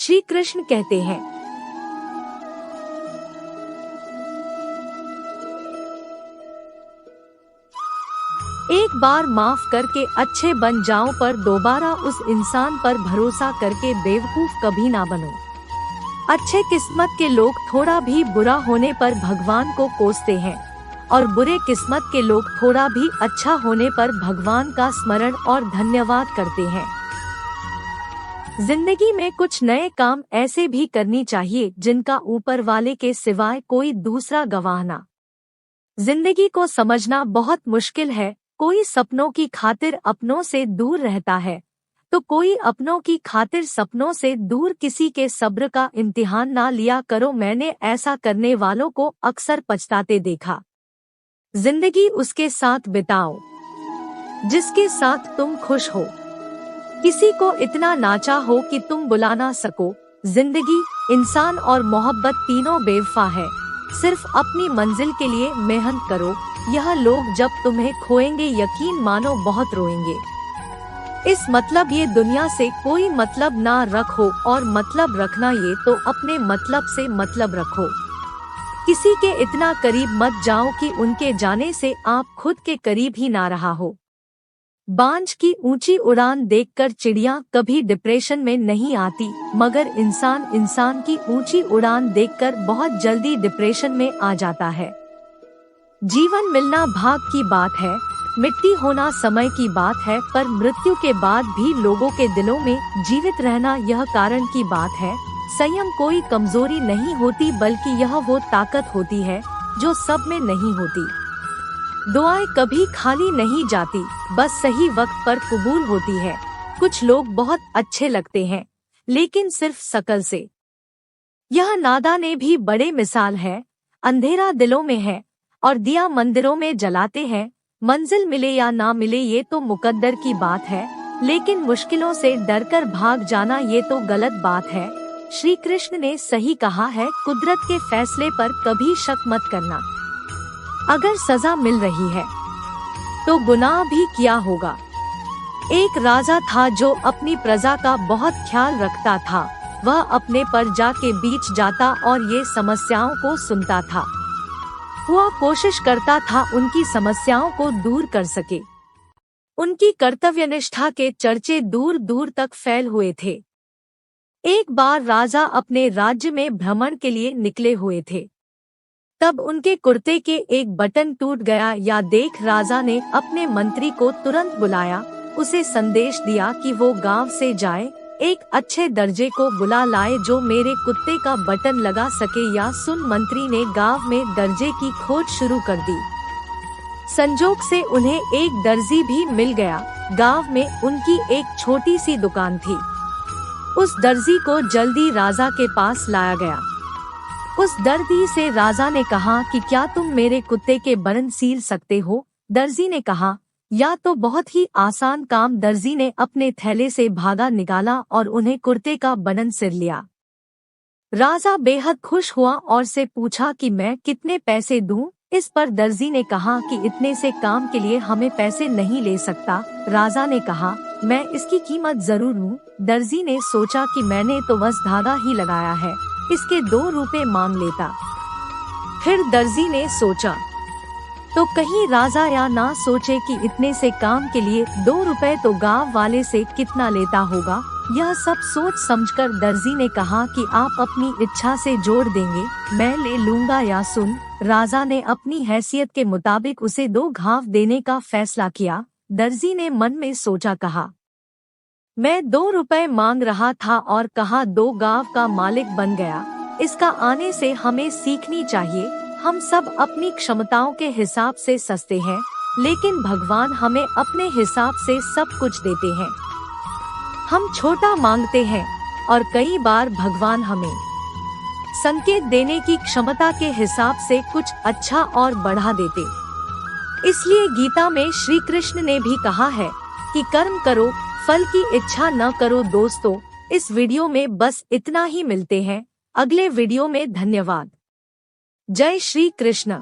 श्री कृष्ण कहते हैं, एक बार माफ करके अच्छे बन जाओ, पर दोबारा उस इंसान पर भरोसा करके बेवकूफ कभी ना बनो। अच्छे किस्मत के लोग थोड़ा भी बुरा होने पर भगवान को कोसते हैं और बुरे किस्मत के लोग थोड़ा भी अच्छा होने पर भगवान का स्मरण और धन्यवाद करते हैं। जिंदगी में कुछ नए काम ऐसे भी करनी चाहिए जिनका ऊपर वाले के सिवाय कोई दूसरा गवाह ना। जिंदगी को समझना बहुत मुश्किल है। कोई सपनों की खातिर अपनों से दूर रहता है तो कोई अपनों की खातिर सपनों से दूर। किसी के सब्र का इम्तिहान ना लिया करो, मैंने ऐसा करने वालों को अक्सर पछताते देखा। जिंदगी उसके साथ बिताओ जिसके साथ तुम खुश हो। किसी को इतना नाचा हो कि तुम बुला ना सको। जिंदगी, इंसान और मोहब्बत तीनों बेवफा है। सिर्फ अपनी मंजिल के लिए मेहनत करो। यह लोग जब तुम्हें खोएंगे यकीन मानो बहुत रोएंगे। इस मतलब ये दुनिया से कोई मतलब ना रखो, और मतलब रखना ये तो अपने मतलब से मतलब रखो। किसी के इतना करीब मत जाओ कि उनके जाने से आप खुद के करीब ही ना रहा हो। बांझ की ऊंची उड़ान देखकर चिड़िया कभी डिप्रेशन में नहीं आती, मगर इंसान की ऊंची उड़ान देखकर बहुत जल्दी डिप्रेशन में आ जाता है। जीवन मिलना भाग की बात है, मिट्टी होना समय की बात है, पर मृत्यु के बाद भी लोगों के दिलों में जीवित रहना यह कारण की बात है। संयम कोई कमजोरी नहीं होती, बल्कि यह वो ताकत होती है जो सब में नहीं होती। दुआएं कभी खाली नहीं जाती, बस सही वक्त पर कबूल होती है। कुछ लोग बहुत अच्छे लगते हैं, लेकिन सिर्फ शकल से। यह नादा ने भी बड़े मिसाल है। अंधेरा दिलों में है और दिया मंदिरों में जलाते हैं। मंजिल मिले या ना मिले ये तो मुकद्दर की बात है, लेकिन मुश्किलों से डरकर भाग जाना ये तो गलत बात है। श्री कृष्ण ने सही कहा है, कुदरत के फैसले पर कभी शक मत करना। अगर सजा मिल रही है तो गुनाह भी किया होगा। एक राजा था जो अपनी प्रजा का बहुत ख्याल रखता था। वह अपने प्रजा के बीच जाता और ये समस्याओं को सुनता था। वह कोशिश करता था उनकी समस्याओं को दूर कर सके। उनकी कर्तव्यनिष्ठा के चर्चे दूर दूर तक फैल हुए थे। एक बार राजा अपने राज्य में भ्रमण के लिए निकले हुए थे। तब उनके कुर्ते के एक बटन टूट गया। या देख राजा ने अपने मंत्री को तुरंत बुलाया, उसे संदेश दिया कि वो गांव से जाए, एक अच्छे दर्जे को बुला लाए जो मेरे कुत्ते का बटन लगा सके। या सुन, मंत्री ने गांव में दर्जे की खोज शुरू कर दी। संजोग से उन्हें एक दर्जी भी मिल गया। गांव में उनकी एक छोटी सी दुकान थी। उस दर्जी को जल्दी राजा के पास लाया गया। उस दर्जी से राजा ने कहा कि क्या तुम मेरे कुत्ते के बटन सील सकते हो? दर्जी ने कहा, या तो बहुत ही आसान काम। दर्जी ने अपने थैले से धागा निकाला और उन्हें कुर्ते का बटन सिल लिया। राजा बेहद खुश हुआ और से पूछा कि मैं कितने पैसे दूं? इस पर दर्जी ने कहा कि इतने से काम के लिए हमें पैसे नहीं ले सकता। राजा ने कहा, मैं इसकी कीमत जरूर लूं। दर्जी ने सोचा कि मैंने तो बस धागा ही लगाया है, इसके 2 रुपए मांग लेता। फिर दर्जी ने सोचा तो कहीं राजा या ना सोचे कि इतने से काम के लिए 2 रुपए तो गांव वाले से कितना लेता होगा। यह सब सोच समझकर दर्जी ने कहा कि आप अपनी इच्छा से जोड़ देंगे, मैं ले लूंगा। या सुन, राजा ने अपनी हैसियत के मुताबिक उसे 2 घाव देने का फैसला किया। दर्जी ने मन में सोचा, कहा, मैं 2 रुपए मांग रहा था और कहा 2 गांव का मालिक बन गया। इसका आने से हमें सीखनी चाहिए। हम सब अपनी क्षमताओं के हिसाब से सस्ते हैं, लेकिन भगवान हमें अपने हिसाब से सब कुछ देते हैं। हम छोटा मांगते हैं और कई बार भगवान हमें संकेत देने की क्षमता के हिसाब से कुछ अच्छा और बढ़ा देते। इसलिए गीता में श्री कृष्ण ने भी कहा है कि कर्म करो, फल की इच्छा न करो। दोस्तों, इस वीडियो में बस इतना ही। मिलते हैं अगले वीडियो में। धन्यवाद। जय श्री कृष्ण।